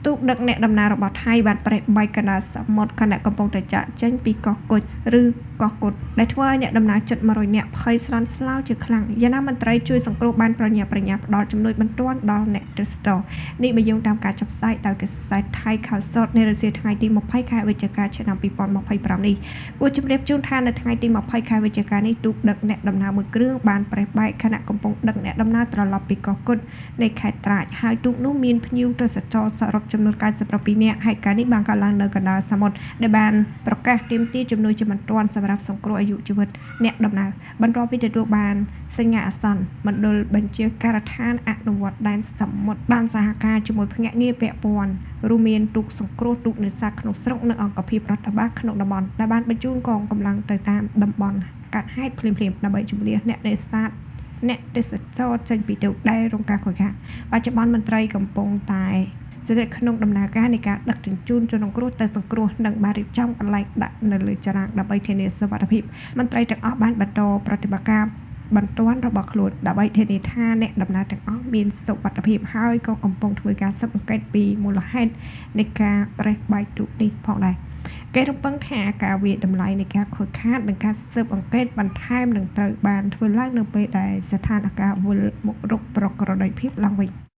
ទូកដឹកអ្នកដំណើររបស់ថៃបានប្រេះបែកកណ្ដាលសមុទ្រខណៈកំពុងតែចាកចេញពីកោះគុជឬកោះគុតដែលធ្វើឲ្យអ្នកដំណើរជិត100នាក់ភ័យស្លន់ស្លោជាខ្លាំងយ៉ាងណាមន្ត្រីជួយសង្គ្រោះបានប្រញាប់ផ្ដល់ជំនួយបន្ទាន់ដល់អ្នកទេសចរនេះបើយោងតាមការចុះផ្សាយដោយកាសែតថៃខោសតនៅរសៀលថ្ងៃទី20ខែវិច្ឆិកាឆ្នាំ2025នេះគួរជម្រាបជូនថានៅថ្ងៃទី20ខែវិច្ឆិកានេះទូកដឹកអ្នកដំណើរមួយគ្រឿងបានប្រេះបែកខណៈកំពុងដឹកអ្នកដំណើរត្រឡប់ពីកោះគុតនៃខេត្តត្រាចហើយទូកនោះមានភ្ញៀវទេសចរសរុបចំនួន97នាក់ហេតុការណ៍នេះបានកើតឡើងនៅកណ្ដាលសមុទ្រដែលបានប្រកាសទាមទារជំនួយជាបន្ទាន់សម្រាប់សង្គ្រោះអាយុជីវិតអ្នកដំណើរបន្ទាប់ពីទទួលបានសញ្ញាអាសន្នមណ្ឌលបញ្ជាការដ្ឋានអនុវត្តដែនសមុទ្របានសហការជាមួយភ្នាក់ងារពាក់ព័ន្ធរួមមានទូកសង្គ្រោះទូកនេសាទក្នុងស្រុកនិងអង្គភាពរដ្ឋបាលក្នុងតំបន់ដែលបានបញ្ជូនកងកម្លាំងទៅតាមតំបន់កាត់ហេតុភ្លាមៗដើម្បីជម្លៀសអ្នកនេសាទអ្នកទេសចរចេញពីទូកដែលរងការខូចខាតបច្ចុប្បន្នមន្ត្រីកំពុងតែស្ថិតក្នុងដំណើរការនៃការដឹកជញ្ជូនជនរងគ្រោះទៅសង្គ្រោះនិងបានរៀបចំកន្លែងដាក់នៅលើចរន្តដើម្បីធានាសុវត្ថិភាពមន្ត្រីទាំងអស់បានបន្តប្រតិបត្តិការបន្ទាន់របស់ខ្លួនដើម្បីធានាថាអ្នកដំណើរទាំងអស់មានសុវត្ថិភាពហើយក៏កំពុងធ្វើការស៊ើបអង្កេតពីមូលហេតុនៃការប្រេះបែកទូកនេះផងដែរគេរំពឹងថាការវាយតម្លៃនៃការខូចខាតនិងការស៊ើបអង្កេតបន្ថែមនឹងត្រូវបានធ្វើឡើងនៅពេលដែលស្ថានភាពវិលមករកប្រក្រតីភាពឡើងវិញ